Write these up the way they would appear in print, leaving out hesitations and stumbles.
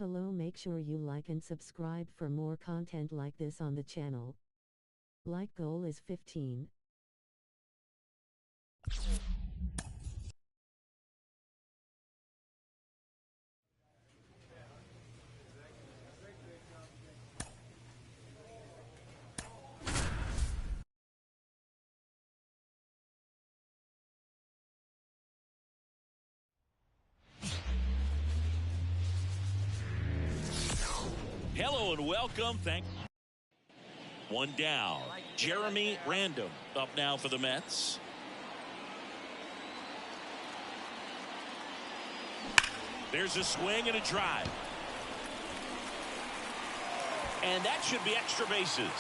Hello, make sure you like and subscribe for more content like this on the channel. Like goal is 15. Hello and welcome. One down. Jeremy Random up now for the Mets. There's a swing and a drive. And that should be extra bases.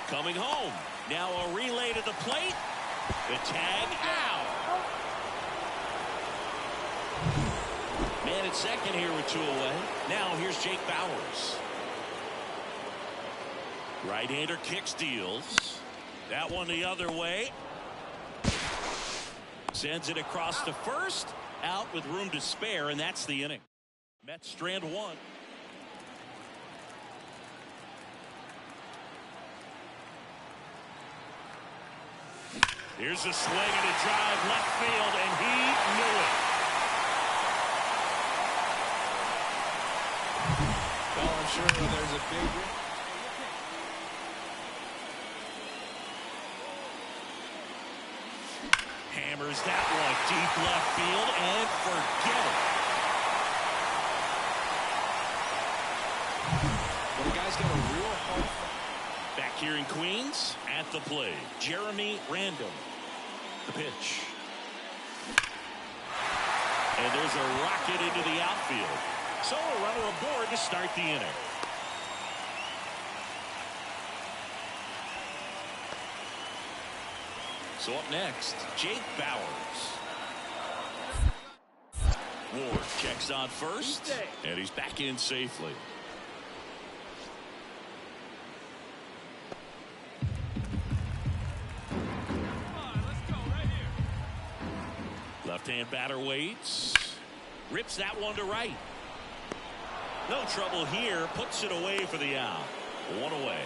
Coming home. Now a relay to the plate. The tag out. Man at second here with 2 away. Now here's Jake Bauers. Right-hander kick steals. That one the other way. Sends it across to first. Out with room to spare, and that's the inning. Mets strand one. Here's a swing and a drive left field, and he knew it. Well, I'm sure there's a big... Hammers that one deep left field and forget it. Well, the guy's got a real hard. Back here in Queens at the plate, Jeremy Random. The pitch. And there's a rocket into the outfield. So a runner aboard to start the inning. So up next, Jake Bauers. Ward checks on first, and he's back in safely. Left-hand batter waits. Rips that one to right. No trouble here. Puts it away for the out. 1 away.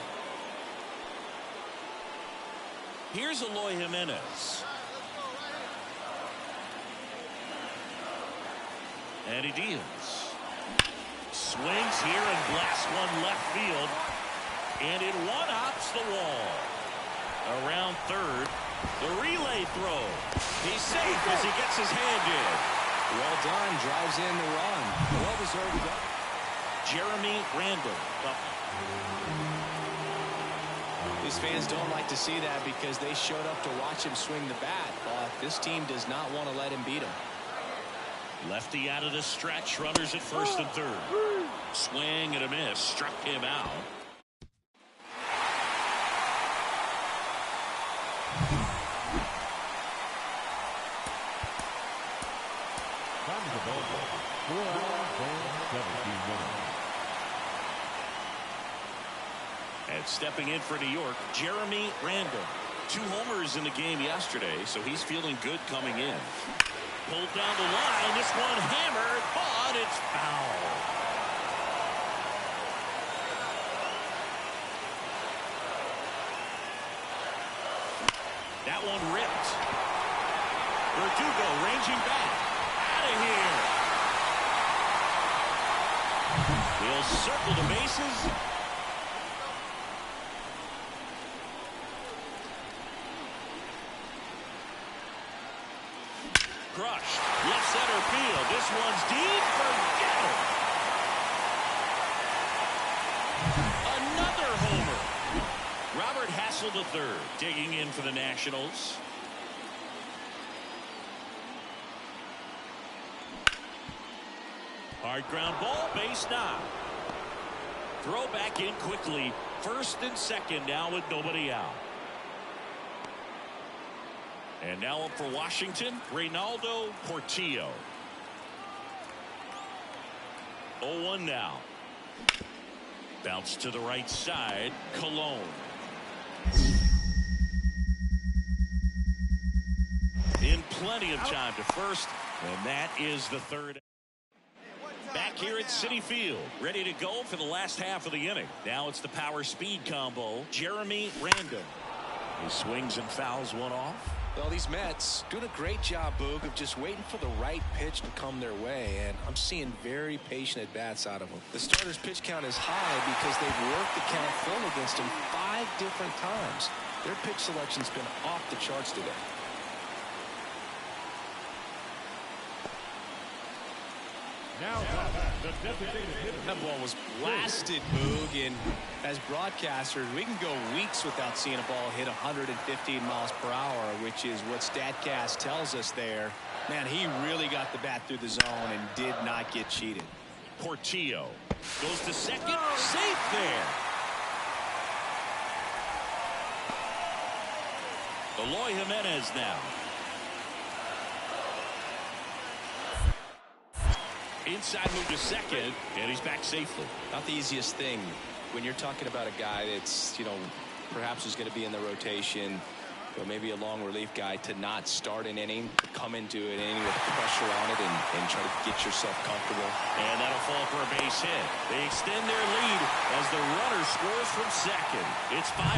Here's Eloy Jimenez. And he deals. Swings here and blasts one left field. And it one-hops the wall. Around third. The relay throw. He's safe as he gets his hand in. Well done. Drives in the run. Well-deserved goal. Jeremy Random up. These fans don't like to see that because they showed up to watch him swing the bat, but this team does not want to let him beat him. Lefty out of the stretch, runners at first and third. Swing and a miss, struck him out. Time to the ball. 4 hours and 17 minutes. And stepping in for New York, Jeremy Random. 2 homers in the game yesterday, so he's feeling good coming in. Pulled down the line. This one hammered, but it's foul. That one ripped. Verdugo ranging back. Out of here. He'll circle the bases. Crushed. Left center field. This one's deep. Forget it. Another homer. Robert Hassel III digging in for the Nationals. Hard ground ball. Base knock. Throw back in quickly. First and second now with nobody out. And now up for Washington, Reynaldo Portillo. 0-1 now. Bounce to the right side, Colon. In plenty of time to first, and that is the third. Back here at Citi Field, ready to go for the last half of the inning. Now it's the power speed combo, Jeremy Random. He swings and fouls one off. Well, these Mets doing a great job, Boog, of just waiting for the right pitch to come their way, and I'm seeing very patient at-bats out of them. The starter's pitch count is high because they've worked the count full against him 5 different times. Their pitch selection's been off the charts today. Now the designated hitter. That ball was blasted, Boog, and as broadcasters, we can go weeks without seeing a ball hit 115 miles per hour, which is what StatCast tells us there. Man, he really got the bat through the zone and did not get cheated. Portillo goes to second, safe there. Eloy Jimenez now. Inside move to second, and he's back safely. Not the easiest thing when you're talking about a guy that's, perhaps is going to be in the rotation, but maybe a long relief guy, to not start an inning, come into an inning with pressure on it and try to get yourself comfortable. And that'll fall for a base hit. They extend their lead as the runner scores from second. It's 5-1.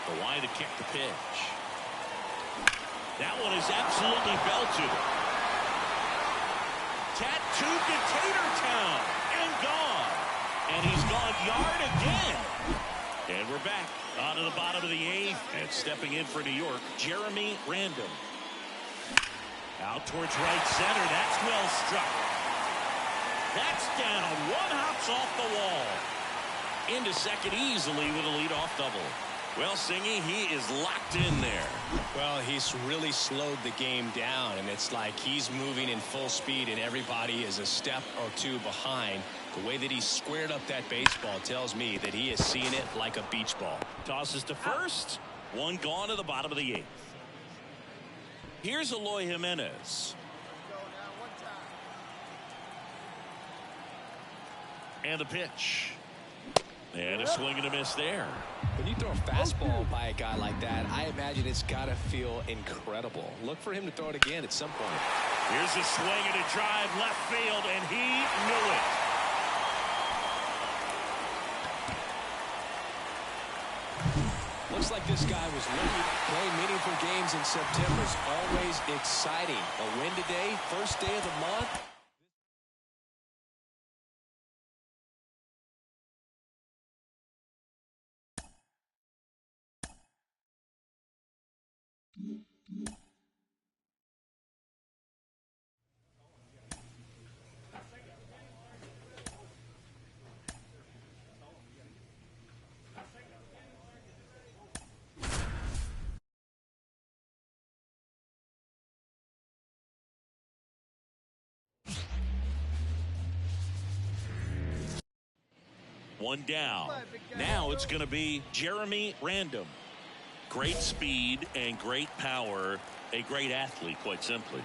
The line to kick the pitch. That one is absolutely belted. Tattooed to Tatertown and gone. And he's gone yard again. And we're back on to the bottom of the 8th. And stepping in for New York, Jeremy Random. Out towards right center. That's well struck. That's down. One hops off the wall. Into second easily with a leadoff double. Well, Singy, he is locked in there. Well, he's really slowed the game down, and it's like he's moving in full speed, and everybody is a step or two behind. The way that he squared up that baseball tells me that he has seen it like a beach ball. Tosses to first. One gone to the bottom of the 8th. Here's Eloy Jimenez. And the pitch. And a swing and a miss there. When you throw a fastball by a guy like that, I imagine it's got to feel incredible. Look for him to throw it again at some point. Here's a swing and a drive left field, and he knew it. Looks like this guy was looking. Playing meaningful games in September is always exciting. A win today, first day of the month. One down. Now it's going to be Jeremy Random. Great speed and great power. A great athlete, quite simply.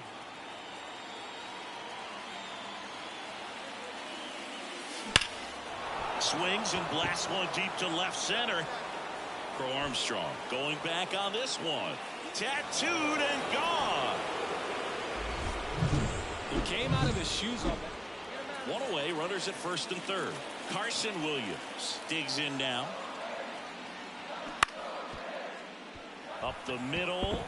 Swings and blasts one deep to left center. Crow Armstrong going back on this one. Tattooed and gone. He came out of his shoes on that. One away, runners at first and third. Carson Williams digs in now. Up the middle.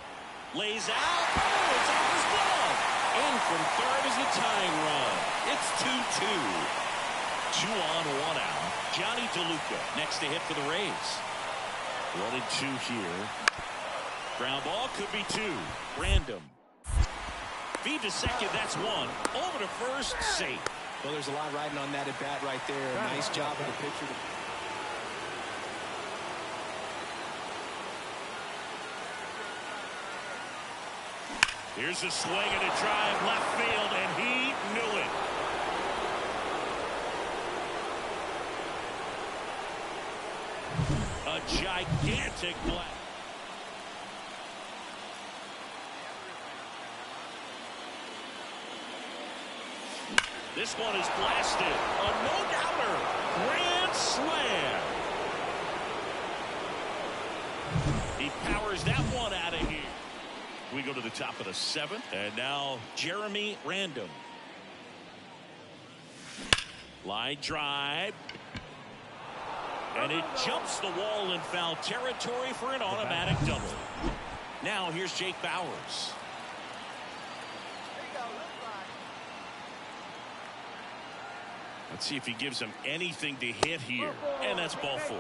Lays out. Oh, it's off his glove. In from third is the tying run. It's 2-2. 2 on, 1 out. Johnny DeLuca next to hit for the Rays. 1-2 here. Ground ball could be 2. Random. Feed to second, that's 1. Over to first, safe. Well, there's a lot riding on that at bat right there. Nice job of the pitcher. Here's a swing and a drive left field, and he knew it. A gigantic blast. This one is blasted. A no-doubter. Grand slam. He powers that one out of here. We go to the top of the 7th, and now Jeremy Random. Line drive. And it jumps the wall in foul territory for an automatic double. Now here's Jake Bauers. Let's see if he gives him anything to hit here. And that's ball 4.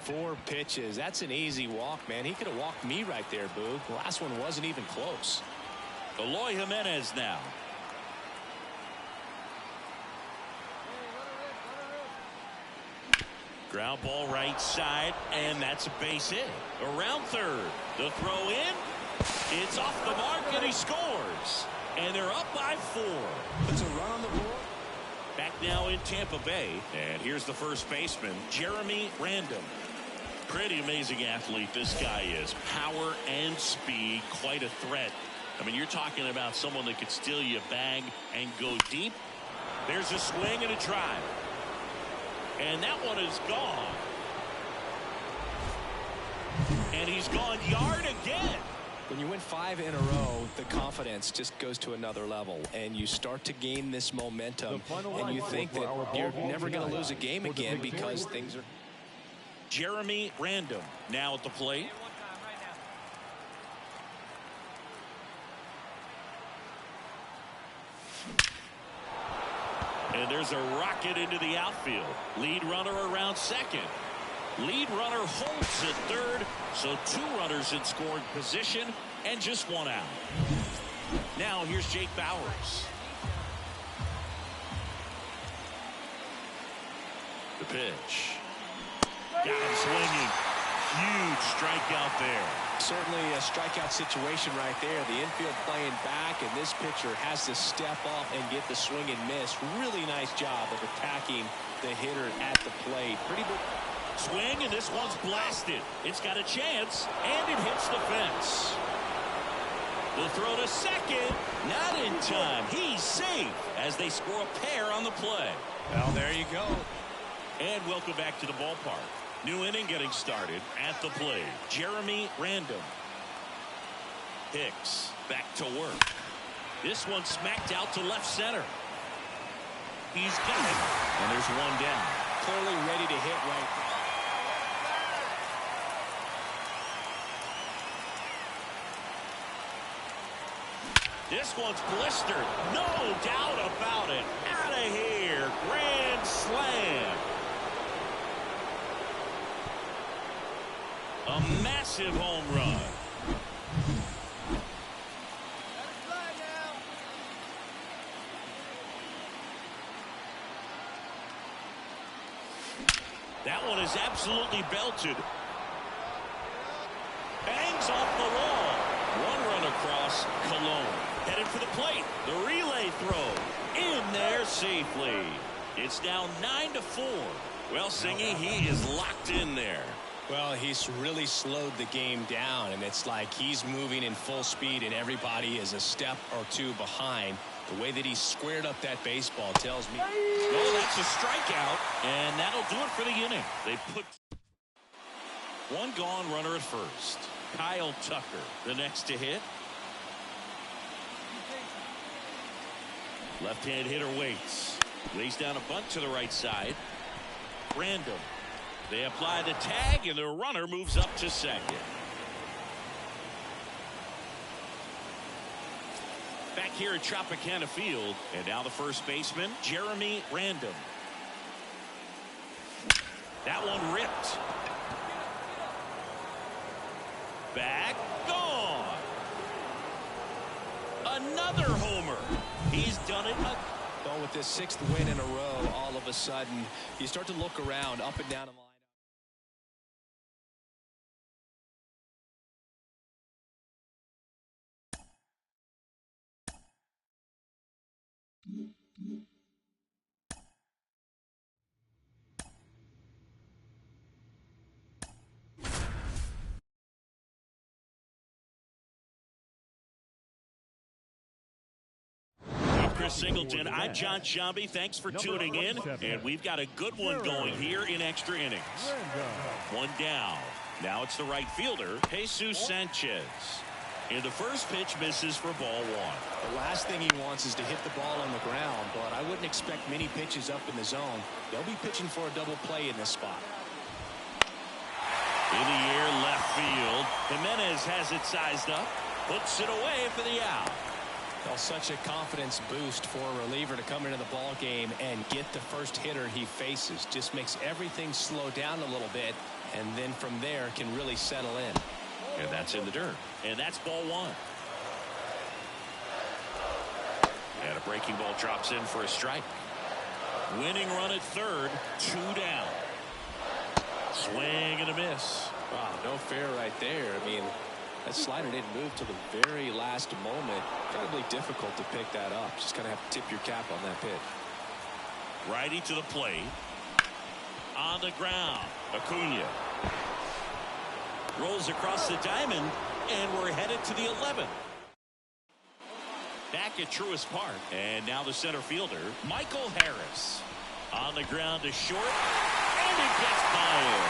4 pitches. That's an easy walk, man. He could have walked me right there, Boog. The last one wasn't even close. Eloy Jimenez now. Ground ball right side, and that's a base hit. Around third. The throw in. It's off the mark, and he scores. And they're up by 4. Puts a run on the board. Back now in Tampa Bay. And here's the first baseman, Jeremy Random. Pretty amazing athlete this guy is. Power and speed, quite a threat. I mean, you're talking about someone that could steal you a bag and go deep. There's a swing and a drive. And that one is gone. And he's gone yard again. When you win 5 in a row, the confidence just goes to another level, and you start to gain this momentum, and you think that you're never going to lose a game again because things are... Jeremy Random now at the plate. And there's a rocket into the outfield. Lead runner around second. Lead runner holds at third, so 2 runners in scoring position and just 1 out. Now here's Jake Bauers. The pitch. Got him swinging. Huge strikeout there. Certainly a strikeout situation right there. The infield playing back, and this pitcher has to step up and get the swing and miss. Really nice job of attacking the hitter at the plate. Pretty good swing, and this one's blasted. It's got a chance, and it hits the fence. The throw to second, not in time. He's safe as they score a pair on the play. Well, there you go. And welcome back to the ballpark. New inning getting started at the plate. Jeremy Random. Hicks back to work. This one smacked out to left center. He's got it, and there's 1 down. Clearly ready to hit right there. This one's blistered. No doubt about it. Out of here. Grand slam. A massive home run. That one is absolutely belted. Bangs off the wall. 1 run across. Cologne headed for the plate. The relay throw in there safely. It's now 9-4. Well, Singy, he is locked in there. Well, he's really slowed the game down, and it's like he's moving in full speed, and everybody is a step or 2 behind. The way that he squared up that baseball tells me. Oh, that's a strikeout, and that'll do it for the inning. They put 1 gone, runner at first. Kyle Tucker, the next to hit. Left-hand hitter waits. Lays down a bunt to the right side. Random. They apply the tag, and the runner moves up to second. Back here at Tropicana Field, and now the first baseman, Jeremy Random. That one ripped. Back, gone. Another homer. He's done it. Well, with this 6th win in a row, all of a sudden, you start to look around, up and down the line. Chris Singleton, I'm John Shambi. Thanks for tuning in, and we've got a good one going here in extra innings. 1 down. Now it's the right fielder, Jesus Sanchez. And the first pitch misses for ball one. The last thing he wants is to hit the ball on the ground, but I wouldn't expect many pitches up in the zone. They'll be pitching for a double play in this spot. In the air, left field. Jimenez has it sized up. Puts it away for the out. Well, such a confidence boost for a reliever to come into the ball game and get the first hitter he faces. Just makes everything slow down a little bit, and then from there can really settle in. And that's in the dirt. And that's ball one. And a breaking ball drops in for a strike. Winning run at third. 2 down. Swing and a miss. Wow, no fair right there. I mean, that slider didn't move till the very last moment. Incredibly difficult to pick that up. Just kind of have to tip your cap on that pitch. Righty to the plate. On the ground. Acuna. Rolls across the diamond, and we're headed to the 11th. Back at Truist Park, and now the center fielder, Michael Harris. On the ground to short, and it gets by him.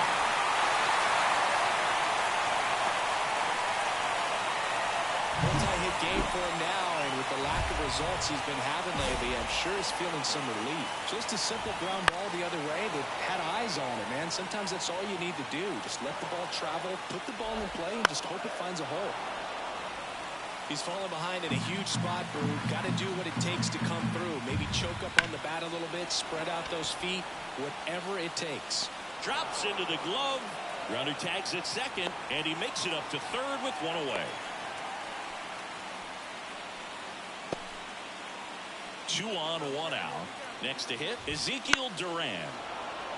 Multi-hit game for him now, and with the lack of results he's been having lately, I'm sure he's feeling some relief. Just a simple ground ball the other way that had eyes on it, man. Sometimes that's all you need to do. Just let the ball travel, put the ball in play, and just hope it finds a hole. He's falling behind in a huge spot, Brew. Got to do what it takes to come through. Maybe choke up on the bat a little bit, spread out those feet, whatever it takes. Drops into the glove. Runner tags at second, and he makes it up to third with one away. 2 on, 1 out. Next to hit, Ezekiel Duran.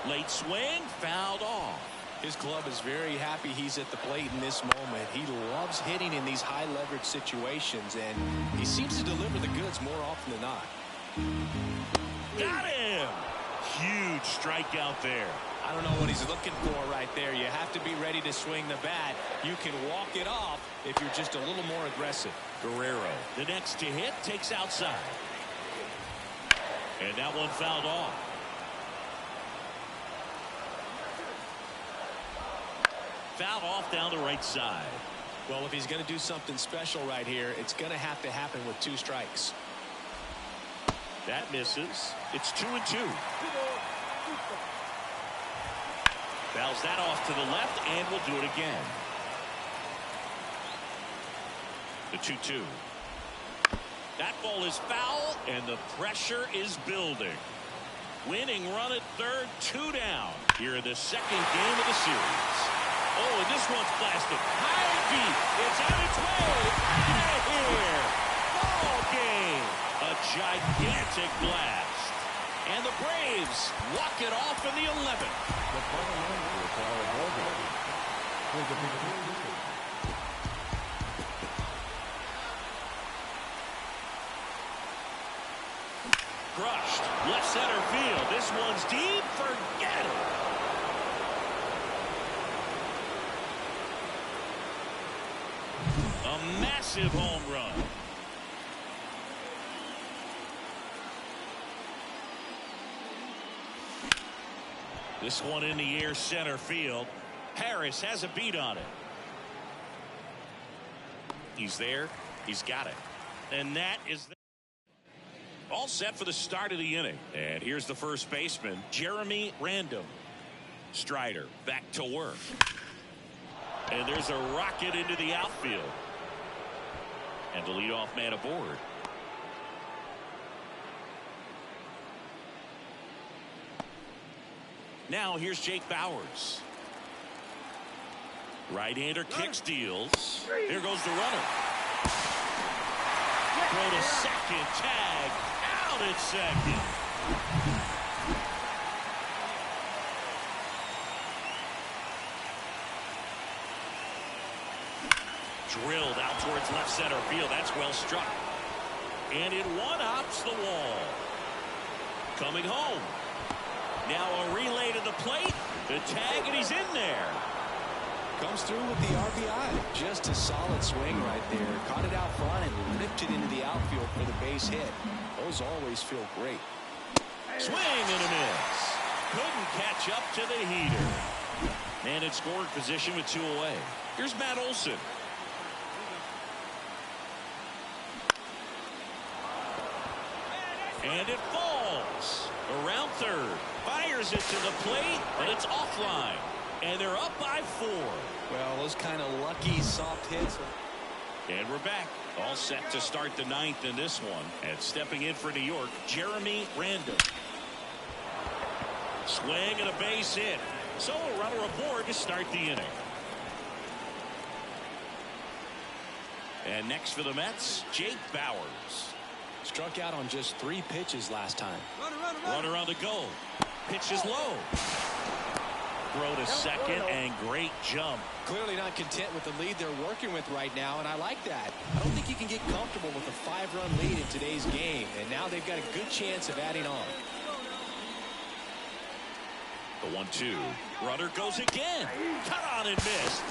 Late swing, fouled off. His club is very happy he's at the plate in this moment. He loves hitting in these high leverage situations, and he seems to deliver the goods more often than not. Got him! Huge strikeout there. I don't know what he's looking for right there. You have to be ready to swing the bat. You can walk it off if you're just a little more aggressive. Guerrero, the next to hit, takes outside. And that one fouled off. Fouled off down the right side. Well, if he's going to do something special right here, it's going to have to happen with 2 strikes. That misses. It's 2-2. Fouls that off to the left, and will do it again. The 2-2. That ball is foul, and the pressure is building. Winning run at third, 2 down. Here in the second game of the series. Oh, and this one's blasted. High and deep. It's on its way. Out of here. Ball game. A gigantic blast. And the Braves walk it off in the 11th. The final man will require a ball game. Crushed. Left center field. This one's deep. Forget it. A massive home run. This one in the air, center field. Harris has a beat on it. He's there. He's got it. And that is all set for the start of the inning. And here's the first baseman, Jeremy Random. Strider back to work. And there's a rocket into the outfield. And the leadoff man aboard. Now here's Jake Bauers. Right-hander kick steals. Here goes the runner. Throw to second. Tag. Out at second. Drilled out towards left center field. That's well struck. And it one-ups the wall. Coming home. Now a relay to the plate. The tag, and he's in there. Comes through with the RBI. Just a solid swing right there. Caught it out front and ripped it into the outfield for the base hit. Those always feel great. Swing and a miss. Couldn't catch up to the heater. Man in scoring position with 2 away. Here's Matt Olson. And it falls around third. Fires it to the plate, but it's offline. And they're up by 4. Well, those kind of lucky soft hits. And we're back. All set to start the 9th in this one. And stepping in for New York, Jeremy Random. Swing and a base hit. So a runner aboard to start the inning. And next for the Mets, Jake Bauers. Struck out on just 3 pitches last time. Runner on the go. Pitch is low. Throw to second and great jump. Clearly not content with the lead they're working with right now, and I like that. I don't think you can get comfortable with a 5-run lead in today's game, and now they've got a good chance of adding on. The 1-2. Runner goes again. Cut on and missed.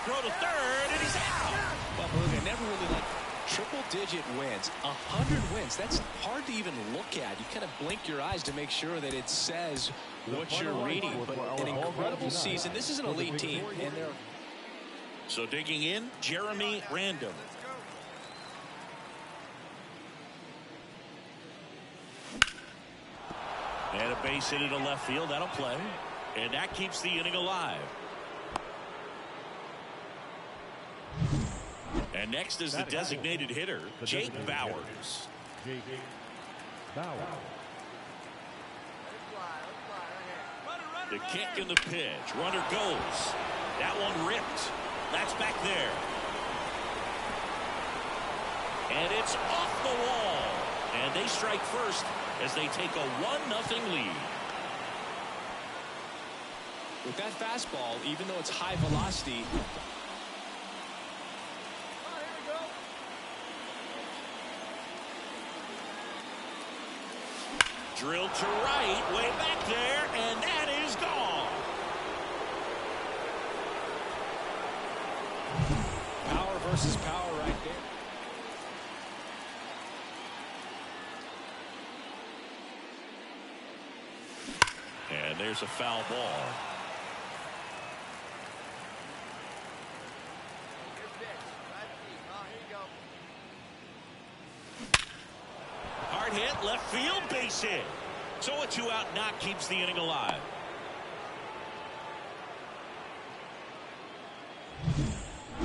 Throw to third, and he's out. Well, I never really liked triple-digit wins. 100 wins. That's hard to even look at. You kind of blink your eyes to make sure that it says what you're reading. But an incredible season. This is an elite team. And they're... So digging in, Jeremy Random. And a base hit into left field. That'll play. And that keeps the inning alive. And next is the designated hitter, Jake Bauers. Jake Bauers. The kick and the pitch. Runner goes. That one ripped. That's back there. And it's off the wall. And they strike first as they take a 1-0 lead. With that fastball, even though it's high velocity, drilled to right, way back there, and that is gone. power versus power right there. And there's a foul ball. Hard hit, left field, base hit. So a 2-out knock keeps the inning alive.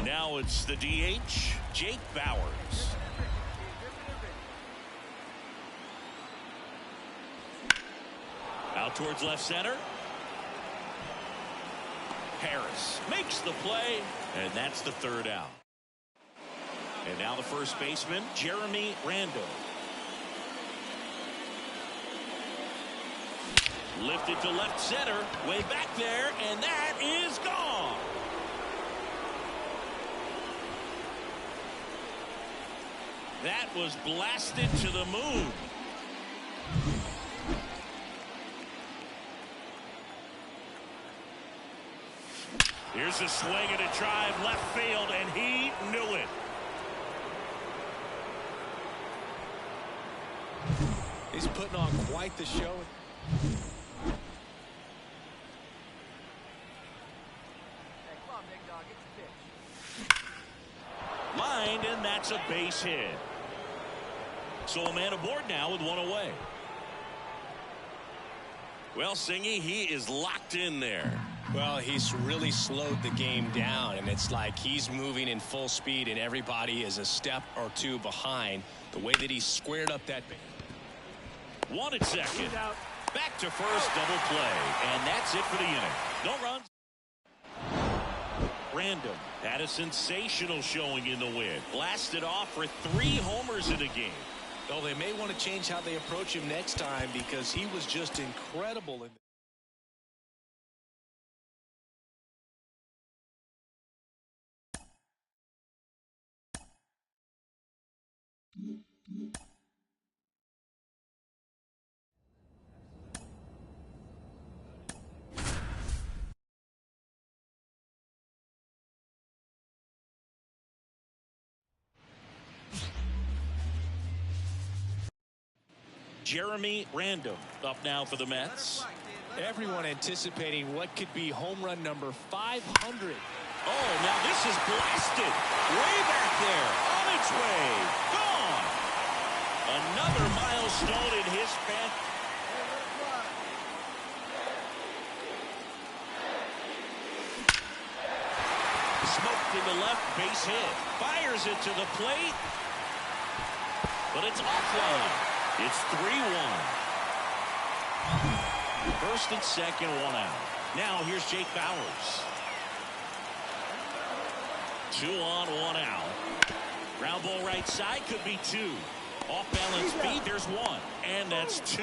Now it's the DH, Jake Bauers. Out towards left center. Harris makes the play, and that's the 3rd out. And now the first baseman, Jeremy Randall. Lifted to left center, way back there, and that is gone. That was blasted to the moon. Here's a swing and a drive left field, and he knew it. He's putting on quite the show. Lined, and that's a base hit. So a man aboard now with one away. Well, Singy, he is locked in there. Well, he's really slowed the game down, and it's like he's moving in full speed, and everybody is a step or two behind. The way that he squared up that base. One at second. Back to first, double play. And that's it for the inning. No runs. Random had a sensational showing in the win. Blasted off for 3 homers in the game. Though they may want to change how they approach him next time because he was just incredible in Jeremy Random up now for the Mets. everyone anticipating what could be home run number 500. Oh, now this is blasted. Way back there. On its way. Gone. A Another milestone in his fan. Smoked into left, base hit. Fires it to the plate. But it's offline. It's 3-1. First and second, one out. Now here's Jake Bauers. 2 on, 1 out. Ground ball right side, could be 2. Off balance beat, there's 1. And that's 2.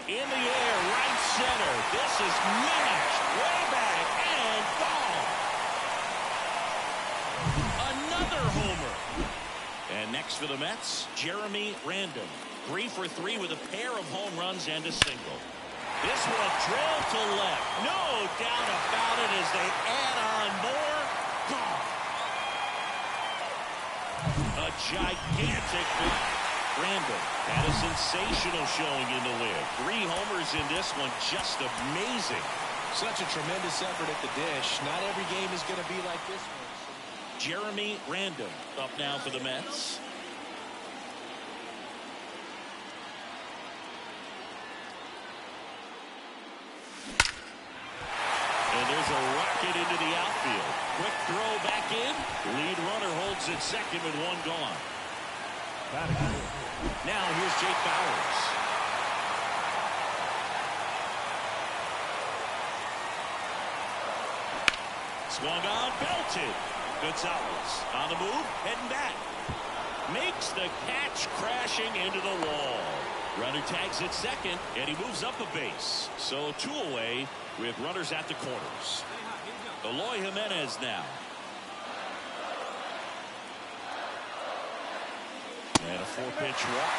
In the air, right center. This is matched way back and ball. Another homer. And next for the Mets, Jeremy Random. 3 for 3 with a pair of home runs and a single. This one drilled to left. No doubt about it as they add on more. Gone. A gigantic Random had a sensational showing in the win. 3 homers in this one, just amazing. Such a tremendous effort at the dish. Not every game is going to be like this one. Jeremy Random up now for the Mets. And there's a rocket into the outfield. Quick throw back in. Lead runner holds at second with 1 gone. Now here's Jake Bauers. Swung on, belted. Gonzalez on the move, heading back. Makes the catch, crashing into the wall. Runner tags at second, and he moves up a base. So 2 away with runners at the corners. Eloy Jimenez now. And a 4-pitch walk.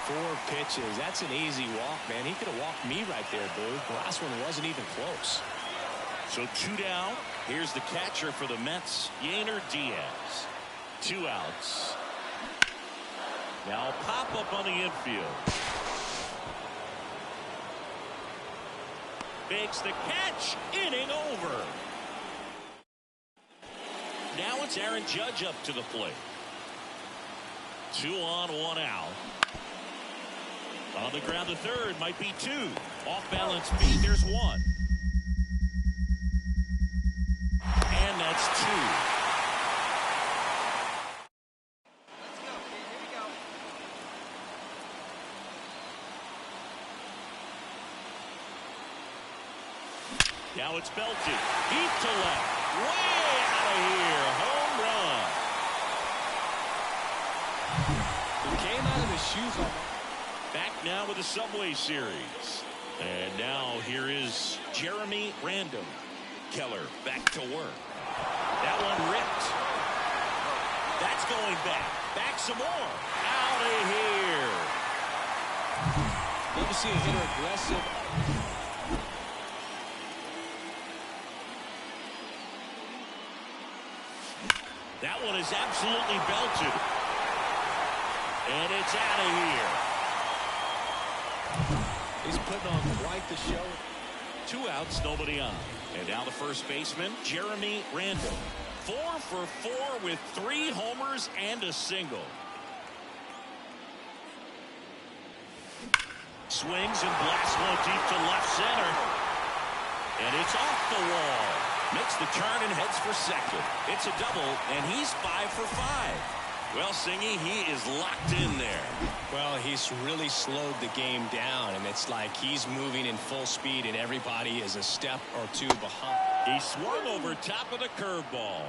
4 pitches. That's an easy walk, man. He could have walked me right there, Boo. The last one wasn't even close. So 2 down. Here's the catcher for the Mets, Yainer Diaz. 2 outs. Now pop up on the infield. Makes the catch. Inning over. Now it's Aaron Judge up to the plate. 2 on, 1 out. On the ground, the third might be 2. Off balance beat, there's 1. And that's 2. Now it's belted. Deep to left. Way out of here. Home run. He came out of his shoes on. Back now with the Subway Series. And now here is Jeremy Random. Keller back to work. That one ripped. That's going back. Back some more. Out of here. Love to see a hitter aggressive. That one is absolutely belted. And it's out of here. He's putting on quite the show. 2 outs, nobody on. And now the first baseman, Jeremy Random. 4 for 4 with 3 homers and a single. Swings and blasts one deep to left center. And it's off the wall. Makes the turn and heads for second. It's a double, and he's 5 for 5. Well, Singy, he is locked in there. Well, he's really slowed the game down, and it's like he's moving in full speed, and everybody is a step or 2 behind. He swung over top of the curveball.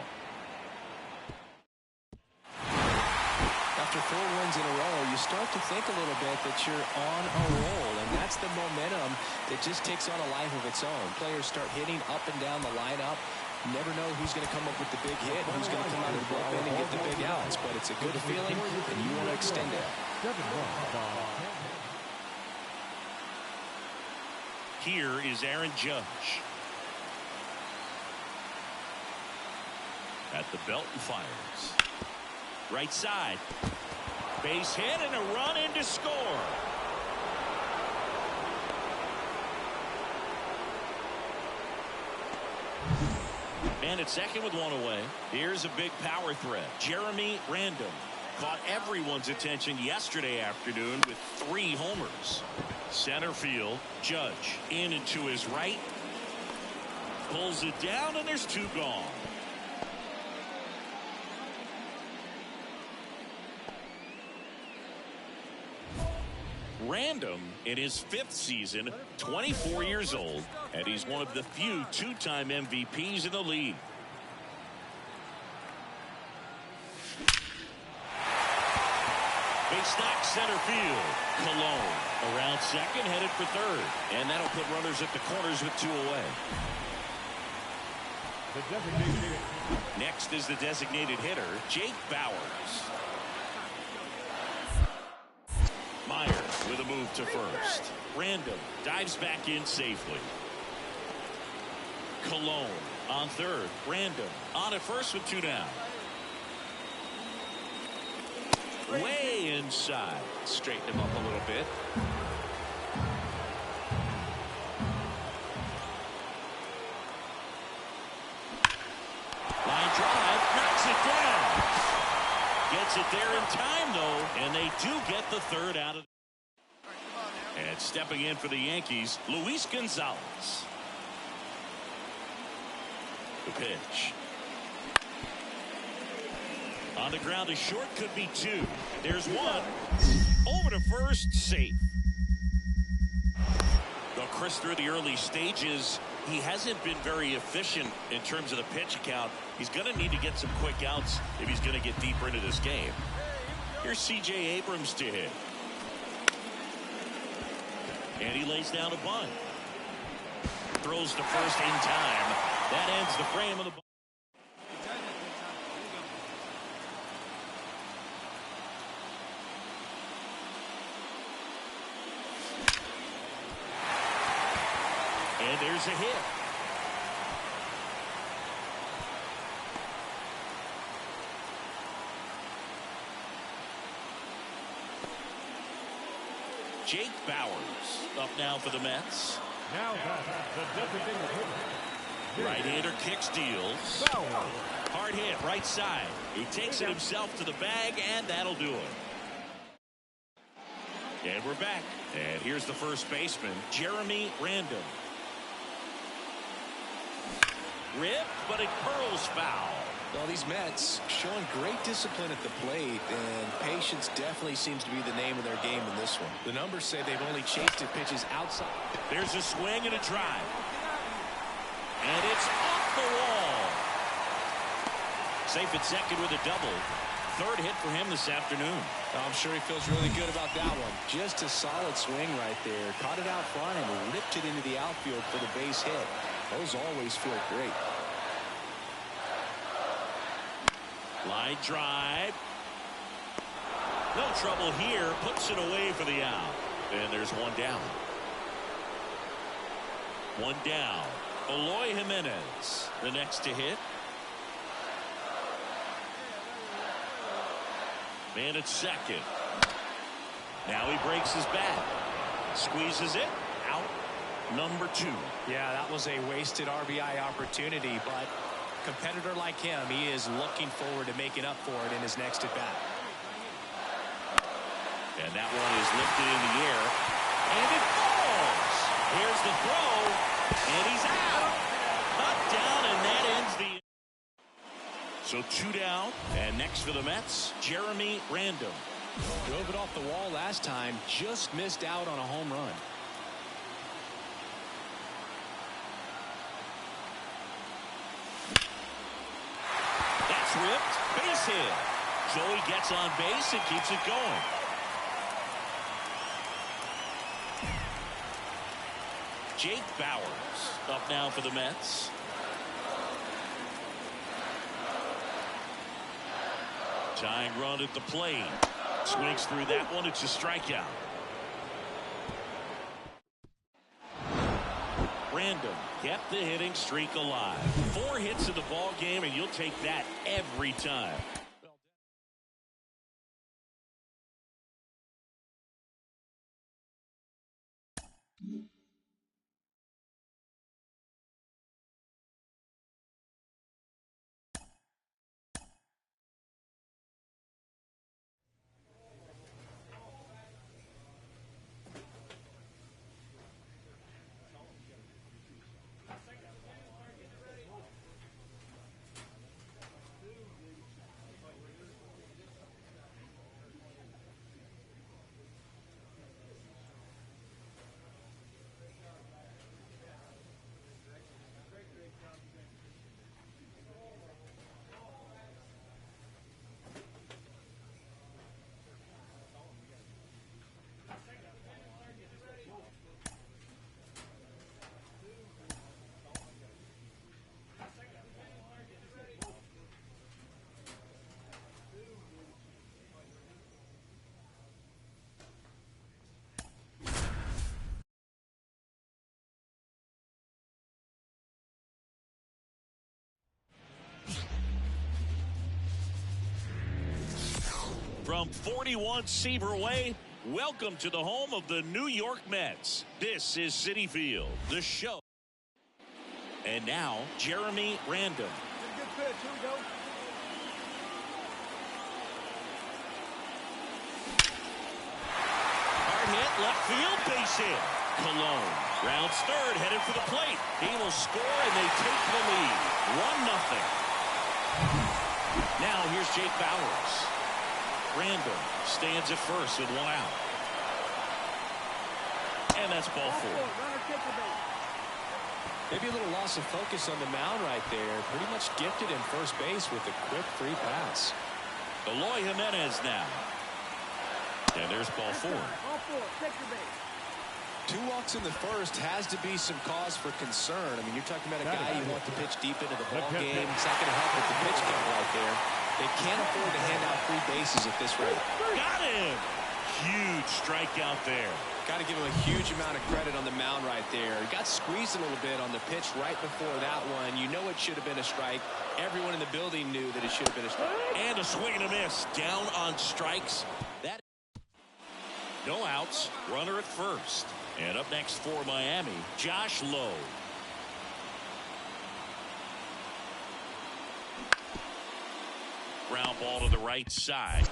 After 4 wins in a row, you start to think a little bit that you're on a roll, and that's the momentum that just takes on a life of its own. Players start hitting up and down the lineup. You never know who's going to come up with the big hit, who's going to come out of the bullpen and get the big outs, but it's a good feeling, and you want to extend it. Here is Aaron Judge. At the belt and fires. Right side. Base hit and a run in to score. And it's second with one away. Here's a big power threat. Jeremy Random caught everyone's attention yesterday afternoon with 3 homers. Center field, Judge in and to his right. Pulls it down, and there's 2 gone. Random in his 5th season, 24 years old, and he's one of the few 2-time MVPs in the league. Base knock center field. Cologne around second, headed for third. And that'll put runners at the corners with 2 away. The designated hitter. Next is the designated hitter, Jake Bauers. Myers with a move to first. Random dives back in safely. Cologne on third. Random on at first with 2 down. Way inside. Straighten him up a little bit. Line drive, knocks it down. Gets it there in time, though, and they do get the third out of. And stepping in for the Yankees, Luis Gonzalez. The pitch. On the ground, a short, could be 2. There's 1. Over to first, safe. Well, Chris, through the early stages, he hasn't been very efficient in terms of the pitch count. He's going to need to get some quick outs if he's going to get deeper into this game. Here's C.J. Abrams to hit. And he lays down a bunt. Throws to first in time. That ends the frame of the bunt. And there's a hit. Jake Bauers up now for the Mets. Now the designated hitter. Right-hander kicks, deals. Hard hit, right side. He takes it himself to the bag, and that'll do it. And we're back. And here's the first baseman, Jeremy Random. Rip, but it curls foul. Well, these Mets showing great discipline at the plate, and patience definitely seems to be the name of their game in this one. The numbers say they've only chased at pitches outside. There's a swing and a drive. And it's off the wall. Safe at second with a double. Third hit for him this afternoon. I'm sure he feels really good about that one. Just a solid swing right there. Caught it out front and ripped it into the outfield for the base hit. Those always feel great. Line drive. No trouble here. Puts it away for the out. And there's 1 down. 1 down. Eloy Jimenez, the next to hit. Man at second. Now he breaks his bat. Squeezes it. Out. Number 2. Yeah, that was a wasted RBI opportunity, but a competitor like him, he is looking forward to making up for it in his next at bat. And that one is lifted in the air. And it falls. Here's the throw. And he's out. Cut down, and that ends the. So 2 down. And next for the Mets, Jeremy Random. Drove it off the wall last time. Just missed out on a home run. That's ripped. Base hit. Joey gets on base and keeps it going. Jake Bauers up now for the Mets. Tying run at the plate. Swings through that one. It's a strikeout. Random kept the hitting streak alive. 4 hits in the ball game, and you'll take that every time. From 41 Seaver Way, welcome to the home of the New York Mets. This is Citi Field, the show. And now, Jeremy Random. Good pitch. Here we go. Hard hit, left field, base hit. Cologne rounds third, headed for the plate. He will score, and they take the lead. 1-0. Now here's Jake Bauers. Random stands at first with 1 out. And that's ball 4. Runner take the base. Maybe a little loss of focus on the mound right there. Pretty much gifted in first base with a quick free pass. Eloy Jimenez now. And there's ball 4. All 4. Take the base. 2 walks in the first has to be some cause for concern. I mean, you're talking about a guy you want to pitch deep into the ball game. It's not going to help with the pitch count right there. They can't afford to hand out free bases at this rate. Got him. Huge strikeout there. Got to give him a huge amount of credit on the mound right there. He got squeezed a little bit on the pitch right before that one. You know it should have been a strike. Everyone in the building knew that it should have been a strike. And a swing and a miss. Down on strikes. That. No outs. Runner at first. And up next for Miami, Josh Lowe. Ground ball to the right side.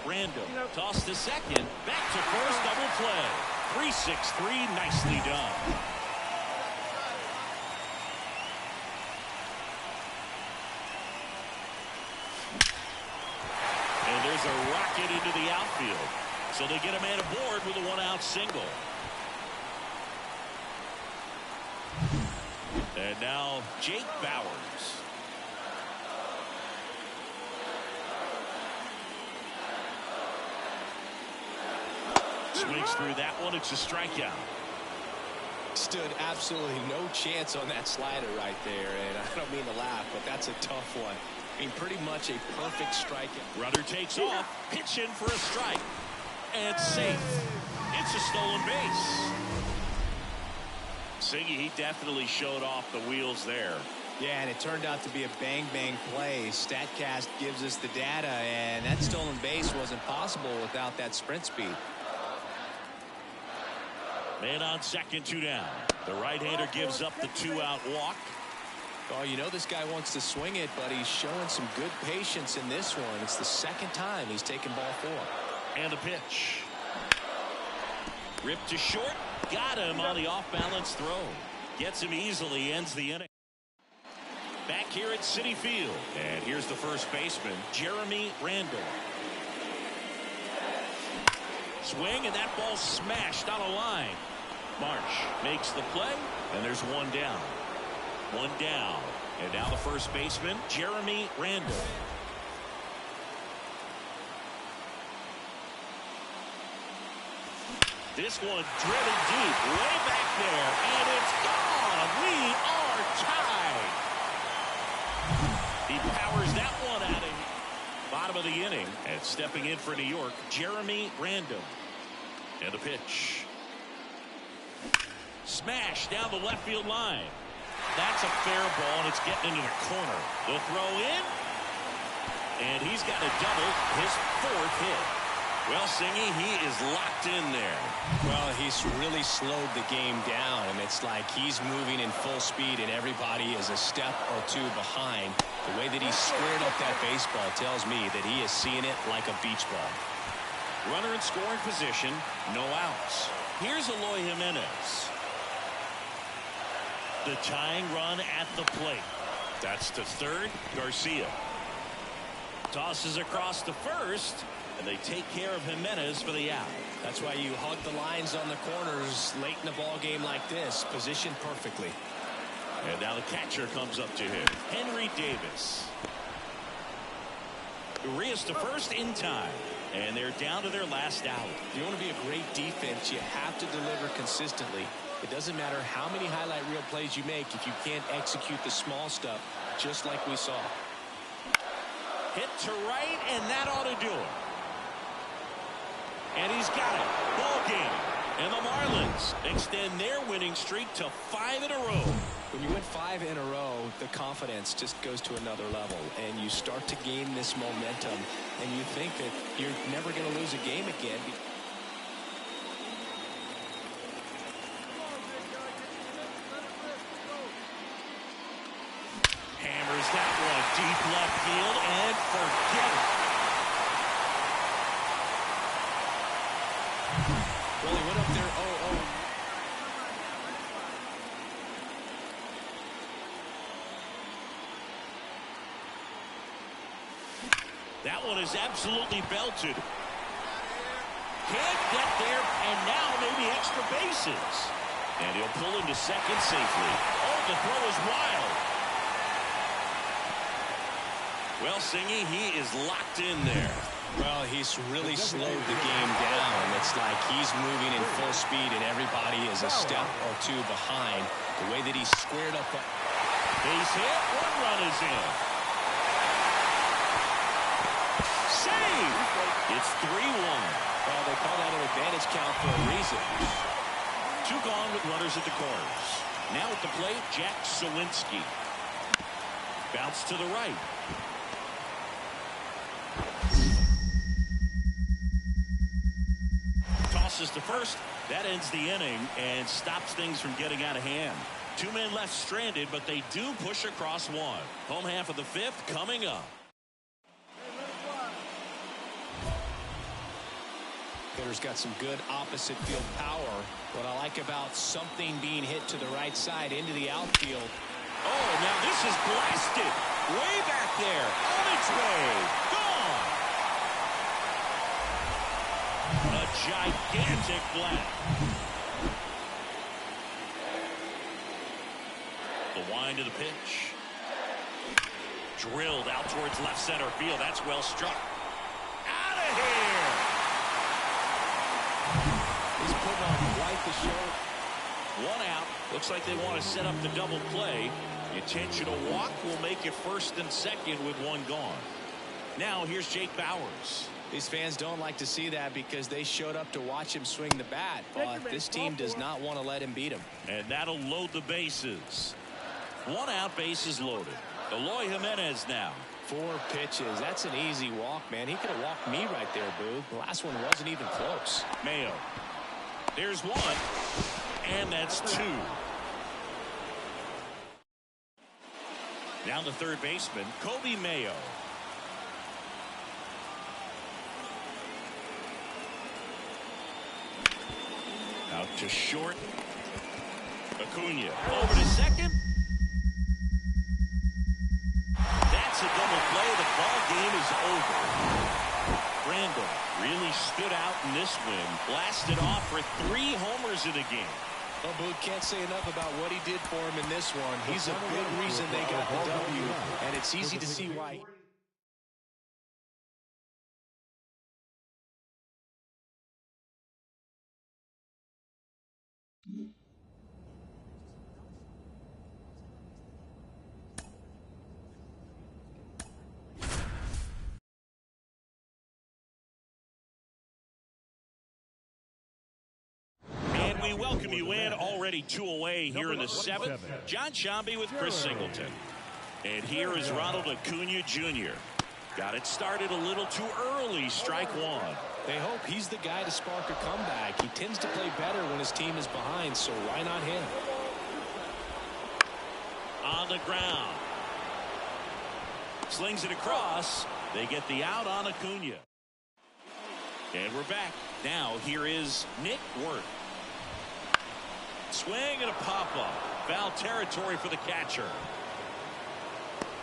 Random toss to second. Back to first, double play. 3-6-3, nicely done. And there's a rocket into the outfield. So they get a man aboard with a 1-out single. And now Jake Bauers. Swings through that one. It's a strikeout. Stood absolutely no chance on that slider right there. And I don't mean to laugh, but that's a tough one. I mean, pretty much a perfect strikeout. Runner takes off. Pitch in for a strike. And safe. It's a stolen base. Siggy, he definitely showed off the wheels there. Yeah, and it turned out to be a bang-bang play. StatCast gives us the data, and that stolen base wasn't possible without that sprint speed. Man on second, 2 down. The right-hander gives up the 2-out walk. Oh, you know this guy wants to swing it, but he's showing some good patience in this one. It's the second time he's taken ball 4. And the pitch. Ripped to short. Got him on the off-balance throw. Gets him easily, ends the inning. Back here at Citi Field. And here's the first baseman, Jeremy Randall. Swing, and that ball smashed on a line. Marsh makes the play, and there's 1 down. 1 down. And now the first baseman, Jeremy Randall. This one driven deep, way back there, and it's gone. We are tied. He powers that one out of here. Bottom of the inning, and stepping in for New York, Jeremy Randall. And the pitch. Smash down the left field line. That's a fair ball, and it's getting into the corner. The throw in, and he's got a double, his 4th hit. Well, Singy, he is locked in there. Well, he's really slowed the game down, and it's like he's moving in full speed, and everybody is a step or 2 behind. The way that he squared up that baseball tells me that he is seeing it like a beach ball. Runner in scoring position, no outs. Here's Eloy Jimenez. The tying run at the plate. That's to third, Garcia. Tosses across to first, and they take care of Jimenez for the out. That's why you hug the lines on the corners late in the ball game like this, positioned perfectly. And now the catcher comes up to him, Henry Davis. Urias to first in time, and they're down to their last out. If you want to be a great defense, you have to deliver consistently. It doesn't matter how many highlight reel plays you make if you can't execute the small stuff, just like we saw. Hit to right, and that ought to do it. And he's got it. Ball game. And the Marlins extend their winning streak to 5 in a row. When you win 5 in a row, the confidence just goes to another level, and you start to gain this momentum, and you think that you're never going to lose a game again. Hammers that one deep left field and forget it. Well, he went up there 0-0. That one is absolutely belted. Can't get there, and now maybe extra bases. And he'll pull into second safely. Oh, the throw is wild. Well, Singy, he is locked in there. Well, he's really slowed the game down. It's like he's moving in full speed, and everybody is a step or two behind. The way that he squared up. Base hit, 1 run is in. Save! It's 3-1. Well, they call that an advantage count for a reason. 2 gone with runners at the corners. Now at the plate, Jack Suwinski. Bounce to the right. Tosses to first. That ends the inning and stops things from getting out of hand. 2 men left stranded, but they do push across 1. Home half of the 5th coming up. Hitter's got some good opposite field power. What I like about something being hit to the right side into the outfield. Oh, now this is blasted. Way back there. On its way. Gone. A gigantic blast. The wind of the pitch. Drilled out towards left center field. That's well struck. Out of here. He's putting on quite the show. 1 out. Looks like they want to set up the double play. The intentional walk will make it first and second with 1 gone. Now here's Jake Bauers. These fans don't like to see that because they showed up to watch him swing the bat. But this team does not want to let him beat him. And that'll load the bases. 1 out, bases loaded. Eloy Jimenez now. 4 pitches. That's an easy walk, man. He could have walked me right there, Boog. The last one wasn't even close. Mayo. There's 1. And that's 2. Now the third baseman, Kobe Mayo. Out to short. Acuna over to second. That's a double play. The ball game is over. Randall really stood out in this win. Blasted off for 3 homers in a game. Well, Boog can't say enough about what he did for him in this one. He's a big reason they got the W, and it's easy to see why. We welcome you in. Already 2 away here in the 7th. John Shambi with Chris Singleton. And here is Ronald Acuna Jr. Got it started a little too early. Strike 1. They hope he's the guy to spark a comeback. He tends to play better when his team is behind, so why not him? On the ground. Slings it across. They get the out on Acuna. And we're back. Now here is Nick Wirth. Swing and a pop-up. Foul territory for the catcher.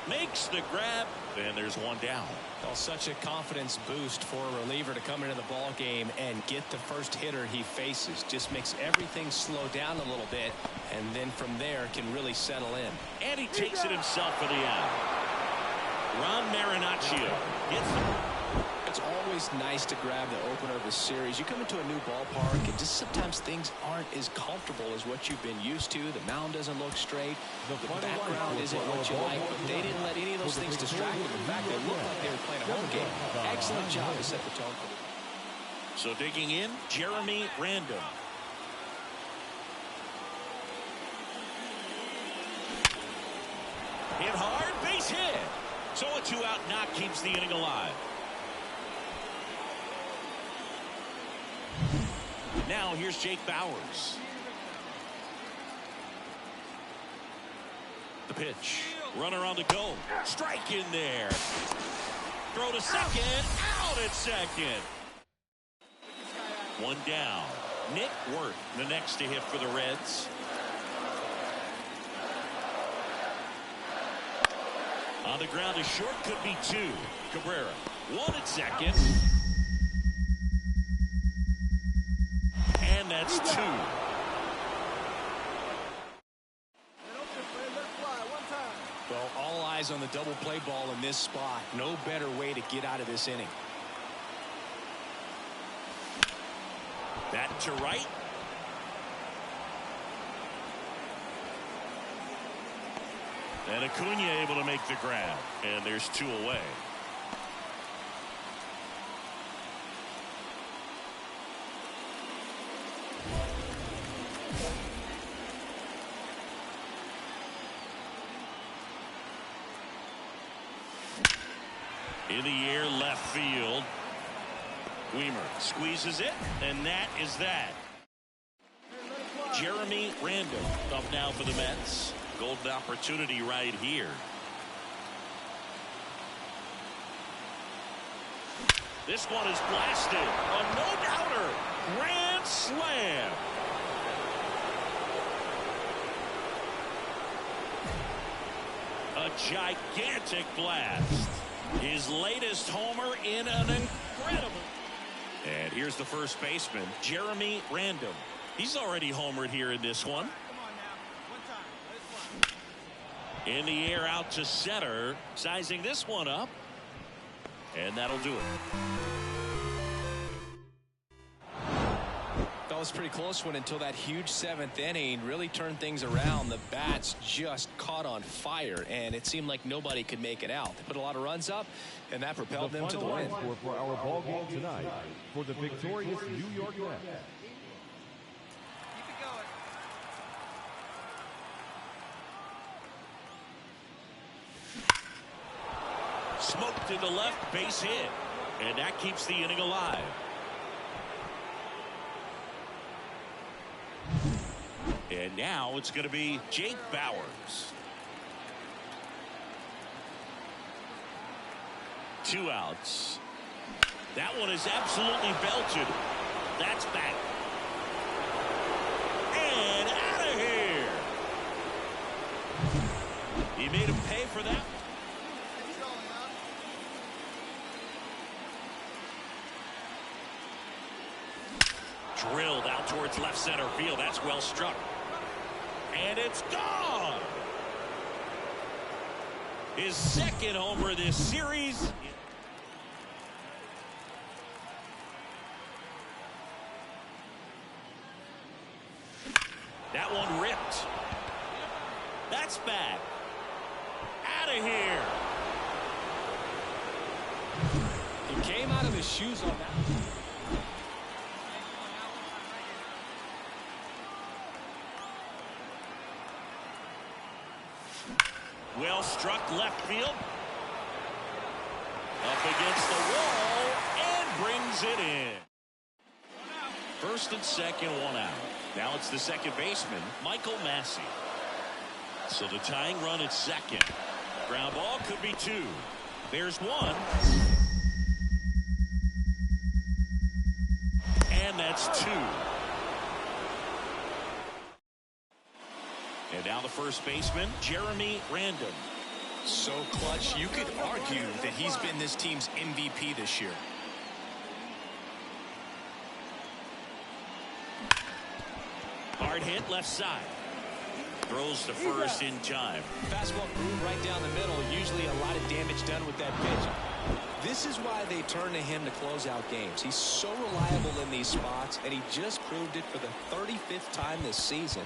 Makes the grab, and there's 1 down. Well, such a confidence boost for a reliever to come into the ball game and get the first hitter he faces. Just makes everything slow down a little bit, and then from there can really settle in. And he takes it himself for the out. Ron Marinaccio gets the... It's always nice to grab the opener of a series. You come into a new ballpark, and just sometimes things aren't as comfortable as what you've been used to. The mound doesn't look straight. The background isn't what you like, but they didn't let any of those things distract them. In fact, they looked like they were playing a home game. Excellent job to set the tone for them. So digging in, Jeremy Random. Hit hard, base hit. So a 2-out knock keeps the inning alive. Now here's Jake Bauers. The pitch. Runner on the go. Strike in there. Throw to second. Out at second. One down. Nick Wirth, the next to hit for the Reds. On the ground, a short could be 2. Cabrera, 1 at second. And that's 2. Well, all eyes on the double play ball in this spot. No better way to get out of this inning. That to right. And Acuna able to make the grab. And there's 2 away. In the air, left field. Weimer squeezes it, and that is that. Jeremy Random up now for the Mets. Golden opportunity right here. This one is blasted. A no-doubter. Grand slam. A gigantic blast. His latest homer in an incredible. And here's the first baseman, Jeremy Random. He's already homered here in this one. In the air out to center, sizing this one up. And that'll do it. That was a pretty close one until that huge 7th inning really turned things around. The bats just caught on fire, and it seemed like nobody could make it out. They put a lot of runs up, and that propelled them to the win. Score for our ball game tonight for the victorious New York Mets. Smoked into left, base hit. And that keeps the inning alive. And now it's going to be Jake Bauers. 2 outs. That one is absolutely belted. That's back. And out of here. He made him pay for that. Drilled out towards left center field. That's well struck. And it's gone. His second homer this series. That one ripped. That's back. Out of here. He came out of his shoes on that. Well struck left field. Up against the wall and brings it in. First and second, 1 out. Now it's the second baseman, Michael Massey. So the tying run at second. Ground ball could be 2. There's 1. And that's 2. And now the first baseman, Jeremy Random. So clutch, you could argue that he's been this team's MVP this year. Hard hit left side. Throws to first in time. Fastball groove right down the middle. Usually a lot of damage done with that pitch. This is why they turn to him to close out games. He's so reliable in these spots, and he just proved it for the 35th time this season.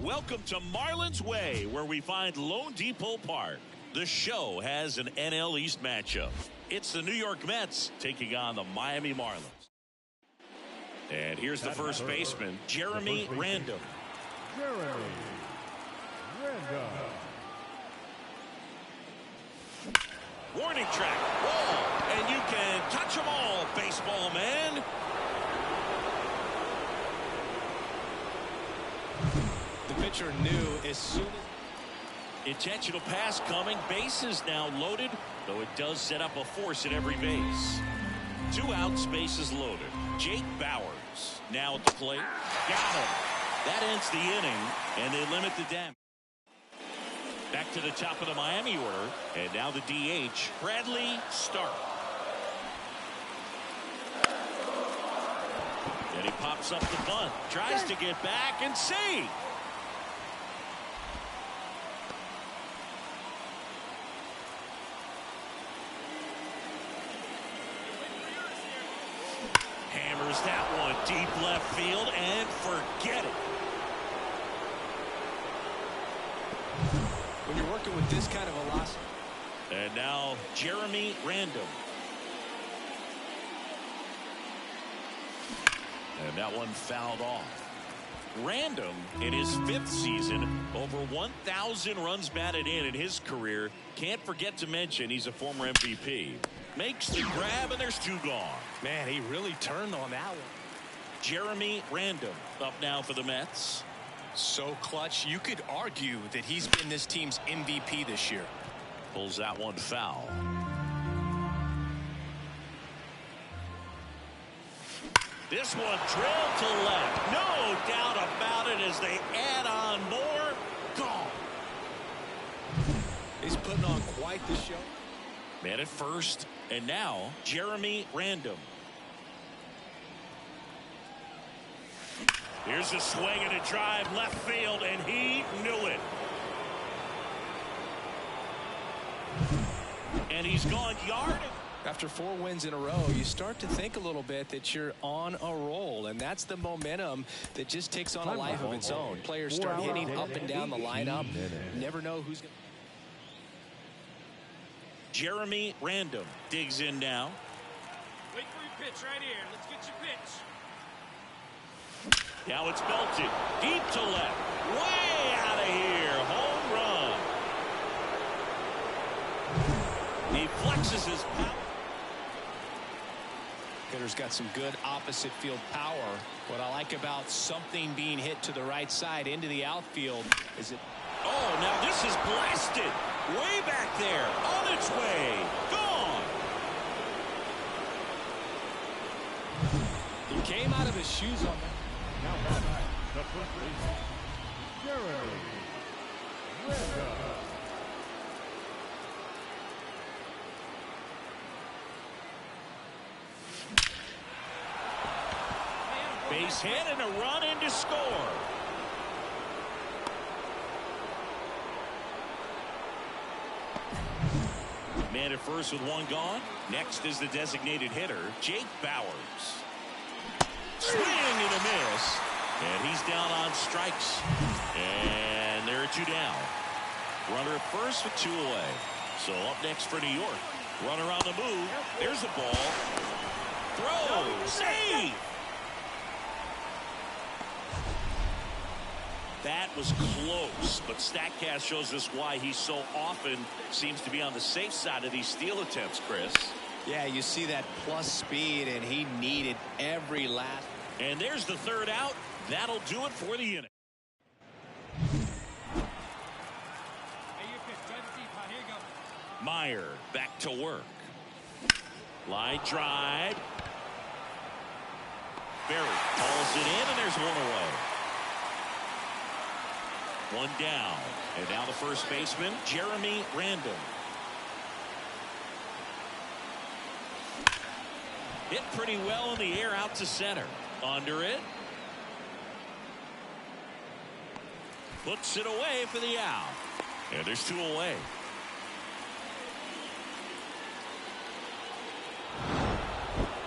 Welcome to Marlins Way, where we find Lone Depot Park. The show has an NL East matchup. It's the New York Mets taking on the Miami Marlins. And here's the first baseman, Jeremy Random. Jeremy Random. Warning track, wall, and you can touch them all, baseball man. The pitcher knew as soon as... Intentional pass coming, bases now loaded, though it does set up a force at every base. 2 outs, bases loaded. Jake Bauers now at the plate. Got him. That ends the inning, and they limit the damage. Back to the top of the Miami order, and now the DH, Bradley Stark. And he pops up the bunt, tries to get back and save. Hammers that one deep left field and forget it. When you're working with this kind of velocity. And now Jeremy Random. And that one fouled off. Random, in his 5th season, over 1,000 runs batted in his career. Can't forget to mention he's a former MVP. Makes the grab, and there's 2 gone. Man, he really turned on that one. Jeremy Random up now for the Mets. So clutch, you could argue that he's been this team's MVP this year. Pulls that one foul. This one drilled to left. No doubt about it as they add on more. Gone. He's putting on quite the show. Man at first, and now Jeremy Random. Here's a swing and a drive left field, and he knew it. And he's gone yard. After 4 wins in a row, you start to think a little bit that you're on a roll, and that's the momentum that just takes on a life of its own. Players start hitting up and down the lineup. Never know who's going to... Jeremy Random digs in now. Wait for your pitch right here. Let's get your pitch. Now it's belted deep to left, way out of here. Home run. He flexes his power. Hitter's got some good opposite field power. What I like about something being hit to the right side into the outfield is it. Oh, now this is blasted. Way back there, on its way, gone. He came out of his shoes on that. Now back the first baseman, Jeremy Random. Base hit and a run in to score. Man at first with 1 gone. Next is the designated hitter, Jake Bauers. Swing and a miss. And he's down on strikes. And there are 2 down. Runner at first with 2 away. So up next for New York. Runner on the move. There's a ball. Throw. Save. That was close, but StatCast shows us why he so often seems to be on the safe side of these steal attempts, Chris. Yeah, you see that plus speed, and he needed every last. And there's the 3rd out. That'll do it for the inning. Hey, your pitch. Right deep. Here you go. Meyer back to work. Line drive. Berry calls it in, and there's 1 away. 1 down. And now the first baseman, Jeremy Random. Hit pretty well in the air out to center. Under it. Puts it away for the out. And there's 2 away.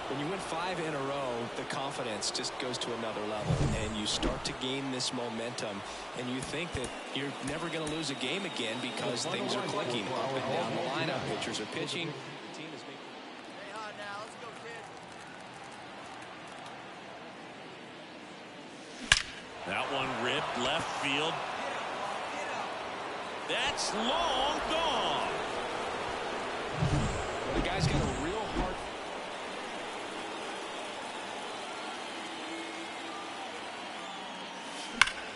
When When you win 5 in a row, the confidence just goes to another level, and you start to gain this momentum, and you think that you're never going to lose a game again because things are clicking up and down the lineup. Pitchers are pitching. The team is making. Stay hot now. Let's go, kid. That one ripped left field. That's long gone. Well, the guy's got a real hard.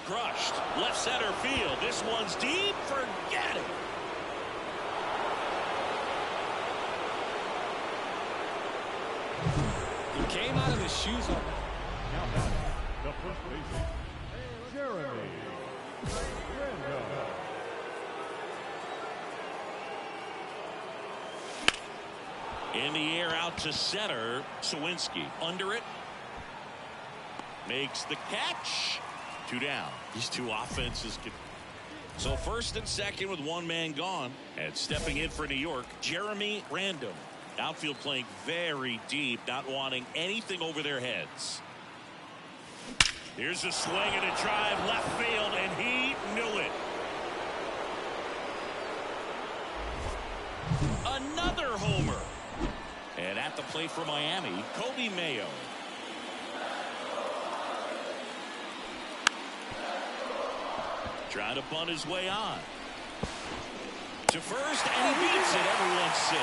Crushed left center field. This one's deep. Forget it. He came out of his shoes on. Now batting, the first baseman, Jeremy Randall. In the air out to center. Sawinski under it. Makes the catch. 2 down. These two offenses can. So first and second with one man gone. And stepping in for New York, Jeremy Randall. Outfield playing very deep, not wanting anything over their heads. Here's a swing and a drive left field, and he knew it. Another homer. And at the plate for Miami, Kobe Mayo. Trying to bunt his way on. To first, and he beats it. Everyone's safe.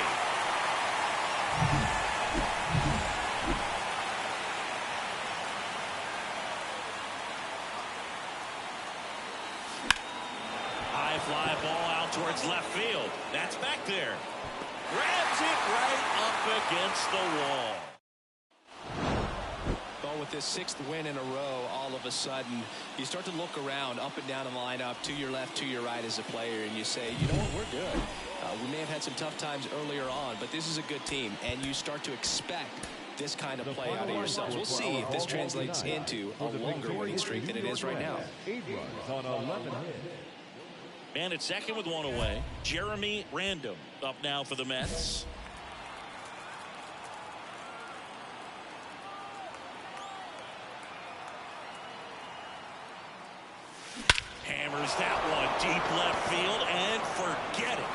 High fly ball out towards left field. That's back there. Grabs it right up against the wall. Well, with this 6th win in a row, all of a sudden, you start to look around up and down the lineup, to your left, to your right as a player, and you say, you know what, we're good. We may have had some tough times earlier on, but this is a good team, and you start to expect this kind of play out of yourselves. We'll see if this translates into a longer winning streak than it is right now. 8 runs on 11 hits. And at second with one away, Jeremy Randall up now for the Mets. Hammers that one deep left field and forget it.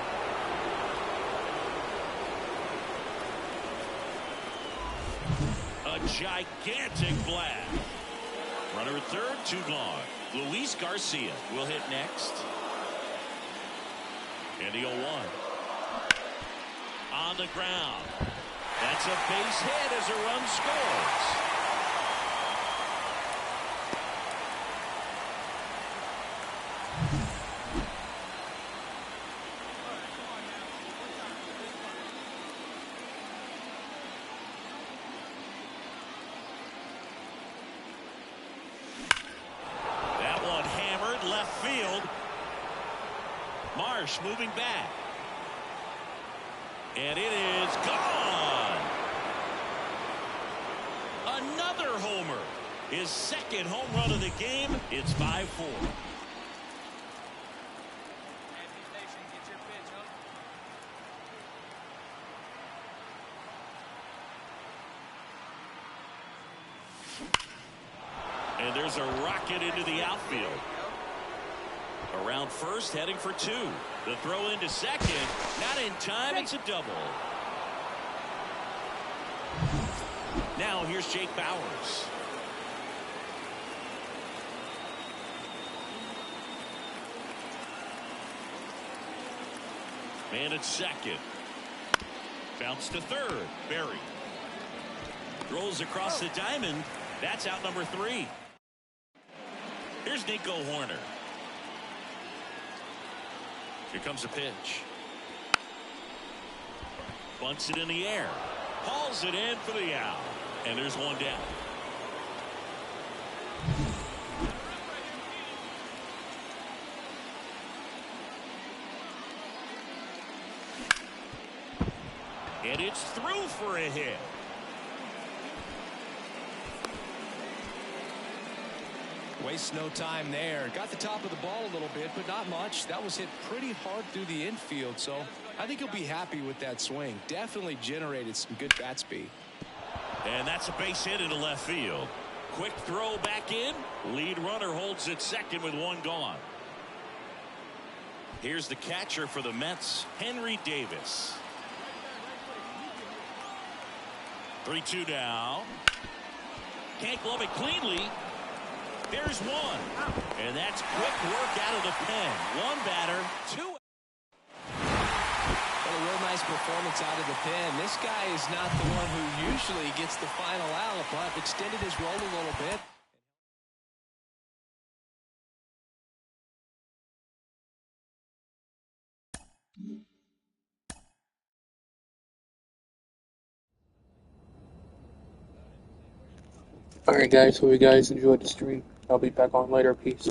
A gigantic blast. Runner at third, 2 gone. Luis Garcia will hit next. And the 0-1. On the ground. That's a base hit as a run scores. That one hammered left field. Marsh moving back. And it is gone. Another homer. His 2nd home run of the game. It's 5-4. And there's a rocket into the outfield. Around first, heading for 2. The throw into second. Not in time. It's a double. Now here's Jake Bauers. Man at second. Bounce to third. Berry. Rolls across the diamond. That's out number 3. Here's Nico Horner. Here comes a pitch. Bunts it in the air. Hauls it in for the out. And there's one down. And it's through for a hit. Wastes no time there. Got the top of the ball a little bit, but not much. That was hit pretty hard through the infield, so I think he'll be happy with that swing. Definitely generated some good bat speed. And that's a base hit into left field. Quick throw back in. Lead runner holds at second with one gone. Here's the catcher for the Mets, Henry Davis. 3-2 now. Can't glove it cleanly. There's one. And that's quick work out of the pen. One batter, two. Well, a real nice performance out of the pen. This guy is not the one who usually gets the final out, but extended his role a little bit. Alright guys, hope you guys enjoyed the stream. I'll be back on later. Peace.